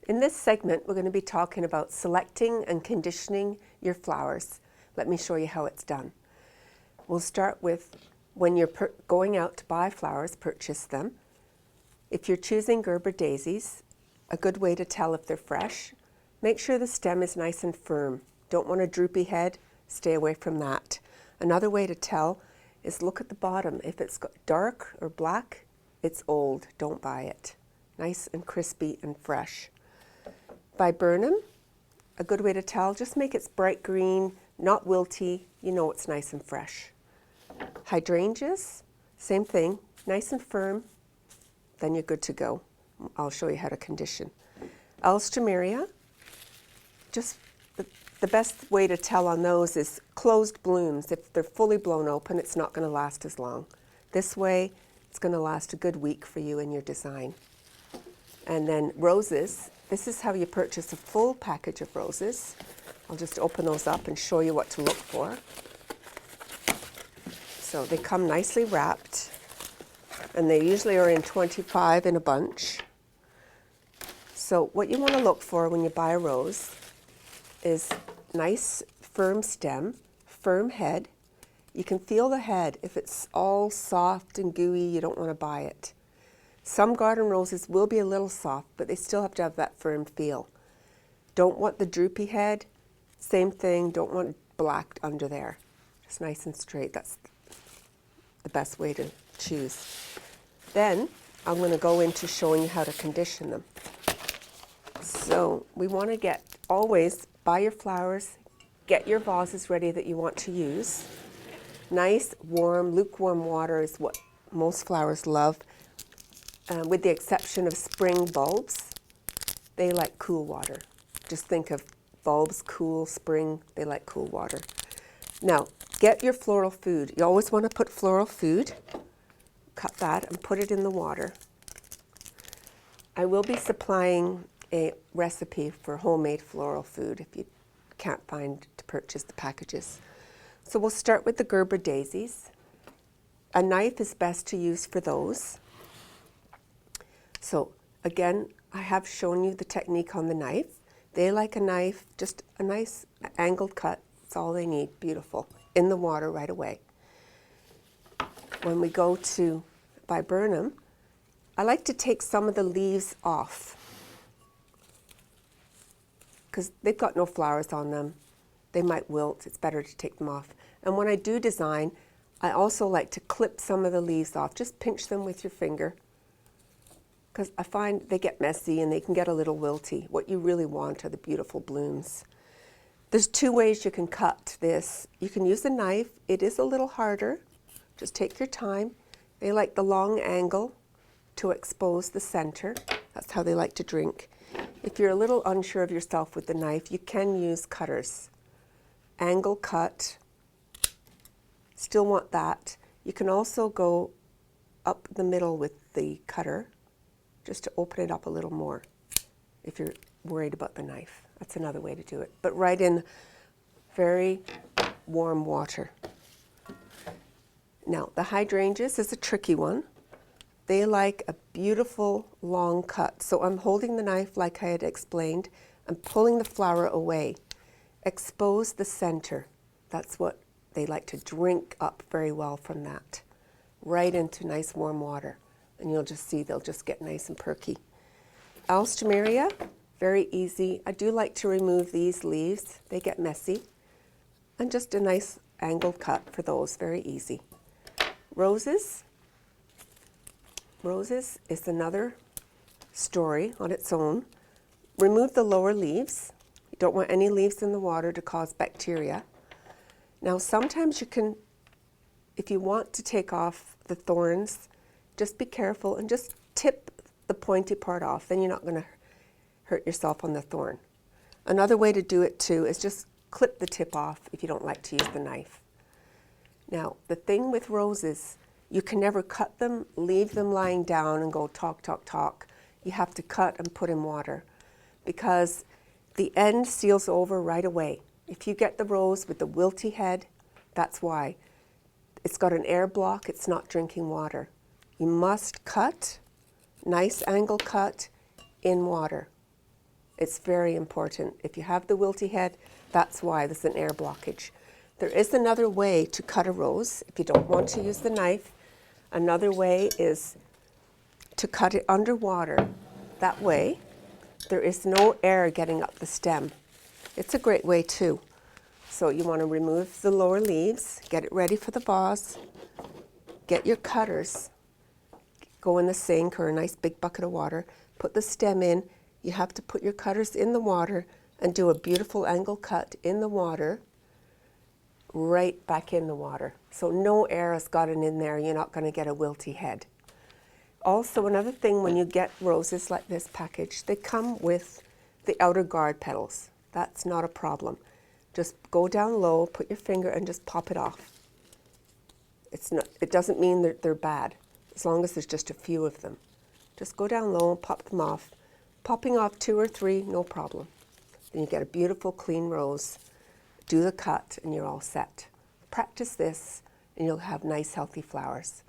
In this segment, we're going to be talking about selecting and conditioning your flowers. Let me show you how it's done. We'll start with when you're going out to buy flowers, purchase them. If you're choosing Gerber daisies, a good way to tell if they're fresh, make sure the stem is nice and firm. Don't want a droopy head, stay away from that. Another way to tell is look at the bottom. If it's got dark or black, it's old, don't buy it. Nice and crispy and fresh. Viburnum, a good way to tell, just make it bright green, not wilty, you know it's nice and fresh. Hydrangeas, same thing, nice and firm, then you're good to go. I'll show you how to condition. Alstroemeria, just the best way to tell on those is closed blooms. If they're fully blown open, it's not going to last as long. This way, it's going to last a good week for you in your design. And then roses, this is how you purchase a full package of roses. I'll just open those up and show you what to look for. So they come nicely wrapped, and they usually are in 25 in a bunch. So what you want to look for when you buy a rose is nice firm stem, firm head. You can feel the head. If it's all soft and gooey, you don't want to buy it. Some garden roses will be a little soft, but they still have to have that firm feel. Don't want the droopy head. Same thing, don't want black under there. Just nice and straight. That's the best way to choose. Then I'm going to go into showing you how to condition them. So we want to always buy your flowers, get your vases ready that you want to use. Nice, warm, lukewarm water is what most flowers love. With the exception of spring bulbs, they like cool water. Just think of bulbs, cool, spring, they like cool water. Now, get your floral food. You always want to put floral food. Cut that and put it in the water. I will be supplying a recipe for homemade floral food if you can't find to purchase the packages. So we'll start with the Gerber daisies. A knife is best to use for those. So again, I have shown you the technique on the knife. They like a knife, just a nice angled cut. That's all they need, beautiful. In the water right away. When we go to viburnum, I like to take some of the leaves off because they've got no flowers on them. They might wilt, it's better to take them off. And when I do design, I also like to clip some of the leaves off. Just pinch them with your finger, because I find they get messy and they can get a little wilty. What you really want are the beautiful blooms. There's two ways you can cut this. You can use a knife. It is a little harder. Just take your time. They like the long angle to expose the center. That's how they like to drink. If you're a little unsure of yourself with the knife, you can use cutters. Angle cut. Still want that. You can also go up the middle with the cutter, just to open it up a little more if you're worried about the knife. That's another way to do it. But right in very warm water. Now, the hydrangeas is a tricky one. They like a beautiful long cut. So I'm holding the knife like I had explained. I'm pulling the flower away. Expose the center. That's what they like to drink up very well from that. Right into nice warm water. And you'll just see they'll just get nice and perky. Alstroemeria, very easy. I do like to remove these leaves. They get messy. And just a nice angled cut for those, very easy. Roses. Roses is another story on its own. Remove the lower leaves. You don't want any leaves in the water to cause bacteria. Now sometimes you can, if you want to take off the thorns, just be careful and just tip the pointy part off. Then you're not going to hurt yourself on the thorn. Another way to do it too is just clip the tip off if you don't like to use the knife. Now, the thing with roses, you can never cut them, leave them lying down and go talk, talk, talk. You have to cut and put in water because the end seals over right away. If you get the rose with the wilty head, that's why. It's got an air block, it's not drinking water. You must cut, nice angle cut, in water. It's very important. If you have the wilty head, that's why there's an air blockage. There is another way to cut a rose if you don't want to use the knife. Another way is to cut it underwater. That way, there is no air getting up the stem. It's a great way too. So you want to remove the lower leaves, get it ready for the vase, get your cutters, go in the sink or a nice big bucket of water, put the stem in. You have to put your cutters in the water and do a beautiful angle cut in the water, right back in the water. So no air has gotten in there, you're not going to get a wilty head. Also, another thing, when you get roses like this package, they come with the outer guard petals. That's not a problem. Just go down low, put your finger and just pop it off. It doesn't mean that they're bad, as long as there's just a few of them. Just go down low and pop them off. Popping off 2 or 3, no problem. Then you get a beautiful clean rose. Do the cut and you're all set. Practice this and you'll have nice healthy flowers.